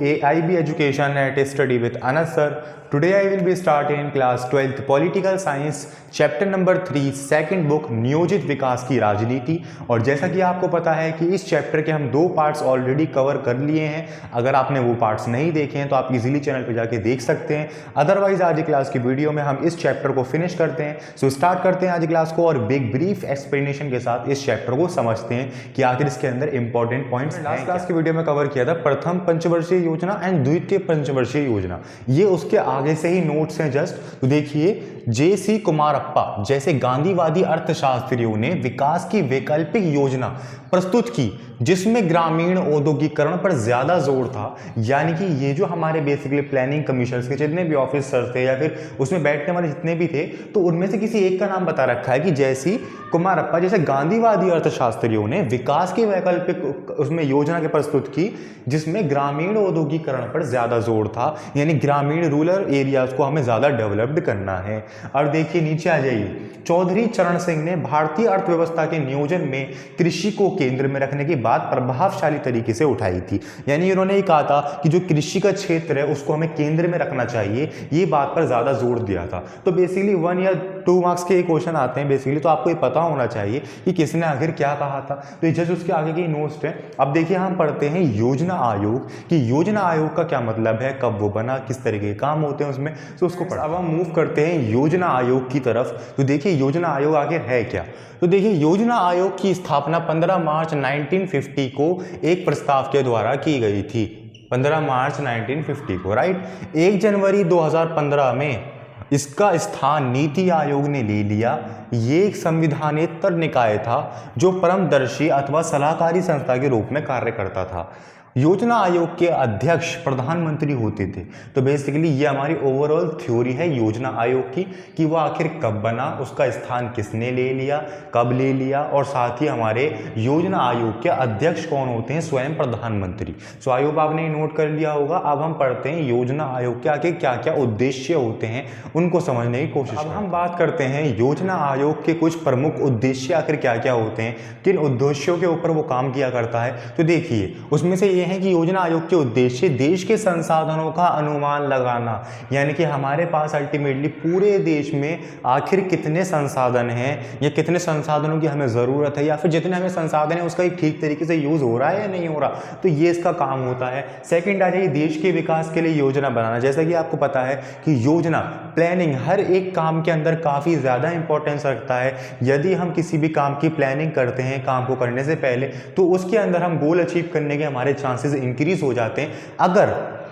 AIB Education at Study with Anas sir. Today I will be starting class 12th Political Science chapter number 3 second book नियोजित विकास की राजनीति। और जैसा कि आपको पता है कि इस चैप्टर के हम 2 पार्ट्स ऑलरेडी कवर कर लिए हैं। अगर आपने वो पार्ट्स नहीं देखे हैं तो आप इजीली चैनल पर जाके देख सकते हैं। अदरवाइज आज की क्लास की वीडियो में हम इस चैप्टर को फिनिश करते हैं। सो स्टार्ट करते हैं आज की क्लास को और बिग ब्रीफ एक्सप्लेनेशन के साथ इस चैप्टर को समझते हैं कि आखिर इसके अंदर इंपॉर्टेंट पॉइंट्स लास्ट क्लास की वीडियो में कवर किया था प्रथम पंचवर्षीय योजना एंड द्वितीय पंचवर्षीय योजना। ये उसके आगे से ही नोट्स हैं जस्ट। तो देखिए J.C. कुमारप्पा जैसे गांधीवादी अर्थशास्त्रियों ने विकास की वैकल्पिक योजना प्रस्तुत की जिसमें ग्रामीण औद्योगिकरण पर ज्यादा जोर था। यानी कि ये जो हमारे बेसिकली प्लानिंग कमीशन के जितने भी ऑफिसर थे या फिर उसमें बैठने वाले जितने भी थे तो उनमें से किसी एक का नाम बता रखा है कि J.C. कुमारप्पा जैसे गांधीवादी अर्थशास्त्रियों ने विकास की वैकल्पिक उसमें योजना के प्रस्तुत की जिसमें ग्रामीण औद्योगिकरण पर ज्यादा जोर था। यानी ग्रामीण रूरल एरियाज को हमें ज्यादा डेवलप्ड करना है। और देखिए नीचे आ जाइए, चौधरी चरण सिंह ने भारतीय अर्थव्यवस्था के नियोजन में कृषि को केंद्र में रखने की बात प्रभावशाली तरीके से उठाई थी। यानी उन्होंने ये कहा था कि जो कृषि का क्षेत्र है उसको हमें केंद्र में रखना चाहिए, ये बात पर ज्यादा जोर दिया था। तो बेसिकली 1 या 2 मार्क्स के क्वेश्चन आते हैं बेसिकली, तो आपको ये पता होना चाहिए कि किसने आखिर क्या कहा था। तो ये जस्ट उसके आगे की नोट्स है। अब देखिए हम पढ़ते हैं योजना आयोग कि योजना आयोग का क्या मतलब है, कब वो बना, किस तरीके के काम होते हैं उसमें, तो उसको पढ़ा। अब हम मूव करते हैं योजना आयोग की तरफ। तो देखिए योजना आयोग आखिर है क्या। तो देखिए योजना आयोग की स्थापना 15 मार्च 1950 को एक प्रस्ताव के द्वारा की गई थी। 15 मार्च 1950 को, राइट। 1 जनवरी 2015 में इसका स्थान नीति आयोग ने ले लिया। ये एक संविधानेतर निकाय था जो परमदर्शी अथवा सलाहकारी संस्था के रूप में कार्य करता था। योजना आयोग के अध्यक्ष प्रधानमंत्री होते थे। तो बेसिकली ये हमारी ओवरऑल थ्योरी है योजना आयोग की कि वो आखिर कब बना, उसका स्थान किसने ले लिया, कब ले लिया, और साथ ही हमारे योजना आयोग के अध्यक्ष कौन होते हैं, स्वयं प्रधानमंत्री। सो आई होप आपने नोट कर लिया होगा। अब हम पढ़ते हैं योजना आयोग के आगे क्या क्या उद्देश्य होते हैं उनको समझने की कोशिश। अब हम बात करते हैं योजना आयोग के कुछ प्रमुख उद्देश्य आखिर क्या क्या होते हैं, किन उद्देश्यों के ऊपर वो काम किया करता है। तो देखिए उसमें से है कि योजना आयोग के उद्देश्य देश के संसाधनों का अनुमान लगाना। यानी कि हमारे पास अल्टीमेटली पूरे देश में आखिर कितने संसाधन हैं या कितने संसाधनों की हमें ज़रूरत है या फिर जितने हमें संसाधन है उसका एक ठीक तरीके से यूज़ हो रहा है या नहीं हो रहा, तो ये इसका काम होता है। सेकंड आ जाइए देश के विकास के लिए योजना बनाना। जैसा कि आपको पता है कि योजना प्लानिंग हर एक काम के अंदर काफ़ी ज़्यादा इंपॉर्टेंस रखता है। यदि हम किसी भी काम की प्लानिंग करते हैं काम को करने से पहले तो उसके अंदर हम गोल अचीव करने के हमारे चांसेस इंक्रीज हो जाते हैं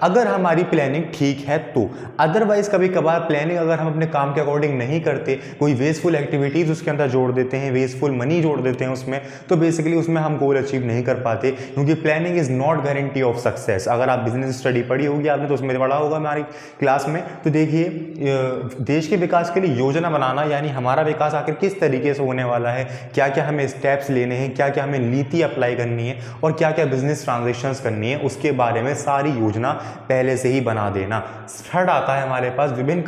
अगर हमारी प्लानिंग ठीक है तो। अदरवाइज कभी कभार प्लानिंग अगर हम अपने काम के अकॉर्डिंग नहीं करते, कोई वेस्टफुल एक्टिविटीज उसके अंदर जोड़ देते हैं, वेस्टफुल मनी जोड़ देते हैं उसमें, तो बेसिकली उसमें हम गोल अचीव नहीं कर पाते क्योंकि planning is not guarantee of success. अगर आप बिजनेस स्टडी पढ़ी होगी आपने तो उसमें पढ़ा होगा हमारी क्लास में। तो देखिए देश के विकास के लिए योजना बनाना यानी हमारा विकास आखिर किस तरीके से होने वाला है, क्या क्या हमें स्टेप्स लेने हैं, क्या क्या हमें नीति अप्लाई करनी है और क्या क्या बिजनेस ट्रांजेक्शंस करनी है, उसके बारे में सारी योजना पहले से ही बना देना। थर्ड आता है हमारे पास विभिन्न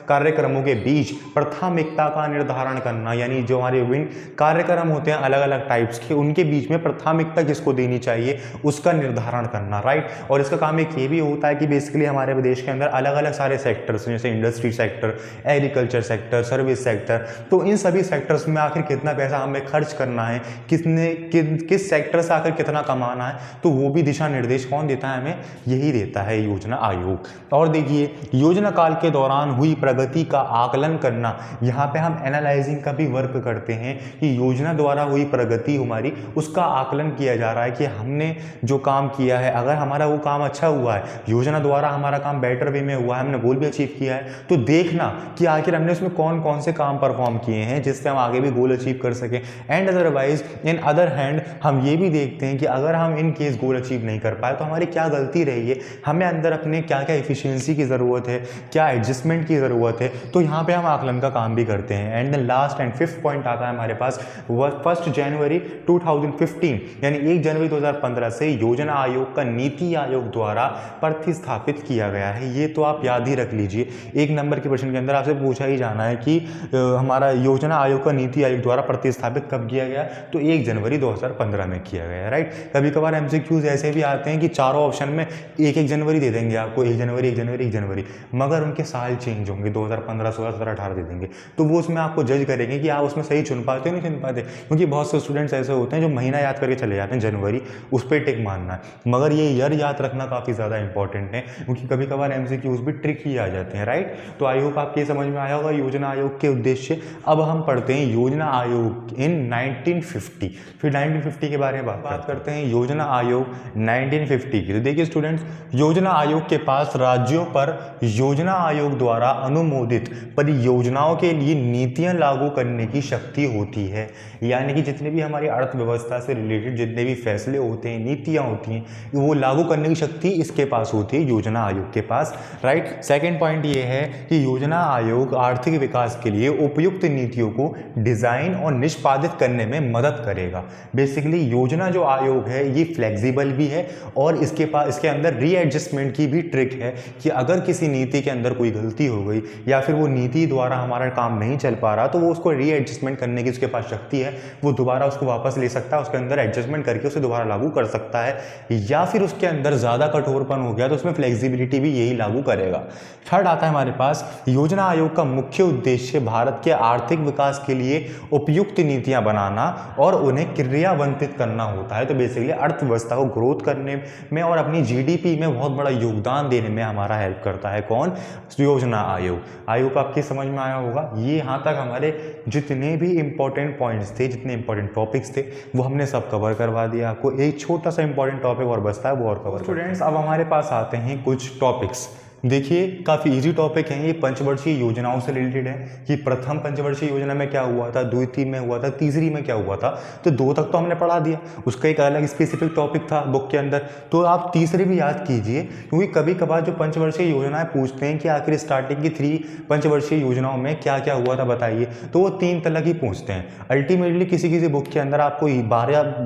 कार्यक्रमों के बीच प्राथमिकता का निर्धारण करना। यानी जो हमारे विभिन्न कार्यक्रम होते हैं अलग अलग टाइप्स के, उनके बीच में प्राथमिकता किसको देनी चाहिए उसका निर्धारण करना, राइट। और इसका काम एक ये भी होता है कि बेसिकली हमारे देश के अंदर अलग अलग सारे सेक्टर्स जैसे industry sector, agriculture sector, service sector, तो इन सभी सेक्टर्स में आखिर कितना पैसा हमें खर्च करना है, किस सेक्टर से आखिर कितना कमाना है, तो वो भी दिशा निर्देश कौन देता है, हमें यही देता है योजना आयोग। और देखिए योजना काल के दौरान हुई प्रगति का आकलन करना। यहाँ पे हम एनालाइजिंग का भी वर्क करते हैं कि योजना द्वारा हुई प्रगति हमारी उसका आकलन किया जा रहा है कि हमने जो काम किया है अगर हमारा वो काम अच्छा हुआ है, योजना द्वारा हमारा काम बेटर वे में हुआ है, हमने गोल भी अचीव किया है, तो देखना कि आखिर हमने उसमें कौन कौन से काम परफॉर्म किए हैं जिससे हम आगे भी गोल अचीव कर सकें। And otherwise in other hand हम ये भी देखते हैं कि अगर हम इन केस गोल अचीव नहीं कर पाए तो हमारी क्या गलती रही है, हमें अंदर अपने क्या क्या एफिशिएंसी की ज़रूरत है, क्या एडजस्टमेंट की ज़रूरत है, तो यहाँ पे हम आकलन का काम भी करते हैं। And the last and fifth point आता है हमारे पास 1 जनवरी 2015 यानी 1 जनवरी 2015 से योजना आयोग का नीति आयोग द्वारा प्रतिस्थापित किया गया है। ये तो आप याद ही रख लीजिए, 1 नंबर के प्रश्न के अंदर आपसे पूछा ही जाना है कि हमारा योजना आयोग का नीति आयोग द्वारा प्रतिस्थापित कब किया गया, तो 1 जनवरी 2015 में किया गया, राइट। कभी कभार एमसीक्यूज ऐसे भी आते हैं कि चारों ऑप्शन में एक एक जनवरी दे देंगे आपको, 1 जनवरी 1 जनवरी 1 जनवरी, मगर उनके साल चेंज होंगे, 2015 16 17 18 दे देंगे, तो वो उसमें आपको जज करेंगे कि आप उसमें सही चुन पाते हो नहीं चुन पाते। क्योंकि बहुत से स्टूडेंट्स ऐसे होते हैं जो महीना याद करके चले जाते हैं जनवरी, उस पर टिक मारना है, मगर ये ईयर याद रखना काफ़ी ज़्यादा इंपॉर्टेंट है, क्योंकि कभी कभार MCQs भी ट्रिक ही आ जाते हैं, राइट। तो आई होप आपके समझ में आया होगा योजना आयोग के उद्देश्य। अब हम पढ़ते हैं योजना आयोग इन 1950, फिर 1950 के बारे में बात करते हैं योजना आयोग 1950 की। तो देखिए स्टूडेंट्स, योजना आयोग के पास राज्यों पर योजना आयोग द्वारा अनुमोदित परियोजनाओं के लिए नीतियां लागू करने की शक्ति होती है। यानी कि जितने भी हमारी अर्थव्यवस्था से रिलेटेड जितने भी फैसले होते हैं, नीतियां होती हैं, वो लागू करने की शक्ति इसके पास होती है, योजना आयोग के पास, राइट। सेकेंड पॉइंट ये है कि योजना आयोग आर्थिक विकास के लिए उपयुक्त नीतियों को डिजाइन और निष्पादित करने में मदद करेगा। बेसिकली योजना जो आयोग है ये फ्लेक्सिबल भी है और इसके अंदर रीएडजस्टमेंट की भी ट्रिक है कि अगर किसी नीति के अंदर कोई गलती हो गई या फिर वो नीति द्वारा हमारा काम नहीं चल पा रहा, तो वो उसको रीएडजस्टमेंट करने की उसके पास शक्ति है, वो दोबारा उसको वापस ले सकता है, उसके अंदर एडजस्टमेंट करके उसे दोबारा लागू कर सकता है, या फिर उसके अंदर ज़्यादा कठोरपन हो गया तो उसमें फ्लेक्सिबिलिटी भी यही लागू करेगा। थर्ड आता है हमारे पास, योजना आयोग का मुख्य उद्देश्य भारत के आर्थिक विकास के लिए उपयुक्त नीतियां बनाना और उन्हें क्रियान्वित करना होता है। तो बेसिकली अर्थव्यवस्था को ग्रोथ करने में और अपनी GDP में बहुत बड़ा योगदान देने में हमारा हेल्प करता है कौन? योजना आयोग। आयोग आपकी समझ में आया होगा। ये यहाँ तक हमारे जितने भी इंपॉर्टेंट पॉइंट्स थे, जितने इंपॉर्टेंट टॉपिक्स थे, वो हमने सब कवर करवा दिया। आपको एक छोटा सा इंपॉर्टेंट टॉपिक और बचता है, वो और कवर। स्टूडेंट्स, अब हमारे पास आते हैं कुछ टॉपिक्स। देखिए काफ़ी इजी टॉपिक है ये, पंचवर्षीय योजनाओं से रिलेटेड है कि प्रथम पंचवर्षीय योजना में क्या हुआ था, द्वितीय में हुआ था, तीसरी में क्या हुआ था। तो 2 तक तो हमने पढ़ा दिया, उसका एक अलग स्पेसिफिक टॉपिक था बुक के अंदर, तो आप तीसरे भी याद कीजिए, क्योंकि कभी कभार जो पंचवर्षीय योजनाएं पूछते हैं कि आखिर स्टार्टिंग की 3 पंचवर्षीय योजनाओं में क्या क्या हुआ था बताइए, तो वो 3 तक ही पूछते हैं। अल्टीमेटली किसी बुक के अंदर आपको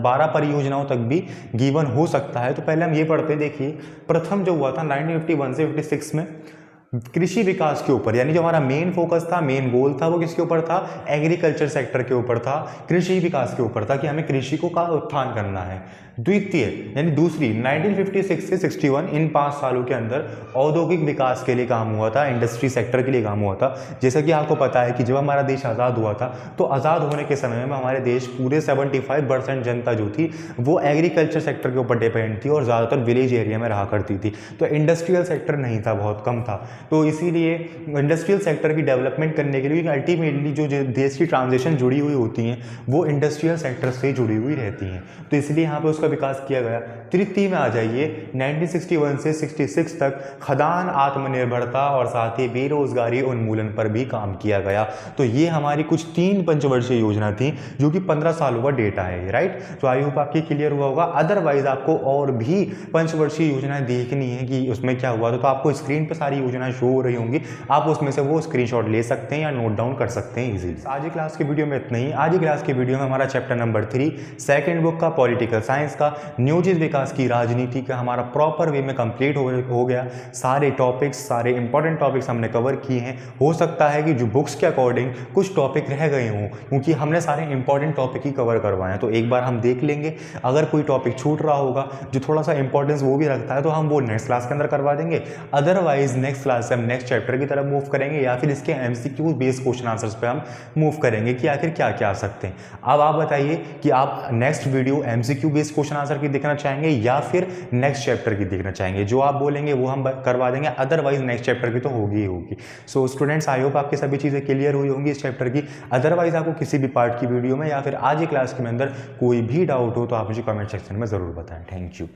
12 परियोजनाओं तक भी गिवन हो सकता है। तो पहले हम ये पढ़ते, देखिए प्रथम जो हुआ था 1951 से 56 में कृषि विकास के ऊपर, यानी जो हमारा मेन फोकस था, मेन गोल था, वो किसके ऊपर था? एग्रीकल्चर सेक्टर के ऊपर था, कृषि विकास के ऊपर था कि हमें कृषि को का उत्थान करना है। द्वितीय यानी दूसरी 1956 से 61, इन 5 सालों के अंदर औद्योगिक विकास के लिए काम हुआ था, इंडस्ट्री सेक्टर के लिए काम हुआ था। जैसा कि आपको पता है कि जब हमारा देश आज़ाद हुआ था, तो आज़ाद होने के समय में हमारे देश पूरे 75% जनता जो थी वो एग्रीकल्चर सेक्टर के ऊपर डिपेंड थी और ज़्यादातर विलेज एरिया में रहा करती थी। तो इंडस्ट्रियल सेक्टर नहीं था, बहुत कम था। तो इसीलिए इंडस्ट्रियल सेक्टर की डेवलपमेंट करने के लिए अल्टीमेटली जो देश की ट्रांजिशन जुड़ी हुई होती हैं वो इंडस्ट्रियल सेक्टर से जुड़ी हुई रहती हैं, तो इसलिए यहाँ पे उसका विकास किया गया। तृतीय में आ जाइए, 1961 से 66 तक खदान आत्मनिर्भरता और साथ ही बेरोजगारी उन्मूलन पर भी काम किया गया। तो ये हमारी कुछ 3 पंचवर्षीय योजना थी जो कि 15 सालों का डेटा है, राइट। तो आई होप आपकी क्लियर हुआ होगा। अदरवाइज आपको और भी पंचवर्षीय योजनाएं देखनी है कि उसमें क्या हुआ, तो आपको स्क्रीन पर सारी योजनाएं शो हो रही होंगी, आप उसमें से वो स्क्रीनशॉट ले सकते हैं या नोट डाउन कर सकते हैं इजीली। आज की क्लास की वीडियो में इतना ही। आज की क्लास की वीडियो में हमारा चैप्टर नंबर 3 सेकंड बुक का पॉलिटिकल साइंस का नियोजित विकास की राजनीति का हमारा प्रॉपर वे में कंप्लीट हो गया। सारे टॉपिक्स, सारे इंपॉर्टेंट टॉपिक्स हमने कवर किए हैं। हो सकता है कि जो बुक्स के अकॉर्डिंग कुछ टॉपिक रह गए हों, क्योंकि हमने सारे इंपॉर्टेंट टॉपिक ही कवर करवाए हैं, तो एक बार हम देख लेंगे। अगर कोई टॉपिक छूट रहा होगा जो थोड़ा सा इंपॉर्टेंस वो भी रखता है, तो हम वो नेक्स्ट क्लास के अंदर करवा देंगे। अदरवाइज नेक्स्ट क्लास से हम नेक्स्ट चैप्टर की तरफ मूव करेंगे या फिर इसके MCQ बेस्ड क्वेश्चन आंसर्स पे हम मूव करेंगे कि आखिर क्या क्या आ सकते हैं। अब आप बताइए कि आप next video MCQ based question answer की देखना चाहेंगे या फिर नेक्स्ट चैप्टर की देखना चाहेंगे। जो आप बोलेंगे वो हम करवा देंगे, अदरवाइज नेक्स्ट चैप्टर की तो होगी ही होगी। सो स्टूडेंट्स, आई होप आपकी सभी चीज़ें क्लियर हुई होंगी इस चैप्टर की। अदरवाइज आपको किसी भी पार्ट की वीडियो में या फिर आज की क्लास के अंदर कोई भी डाउट हो तो आप मुझे कमेंट सेक्शन में ज़रूर बताएं। Thank you.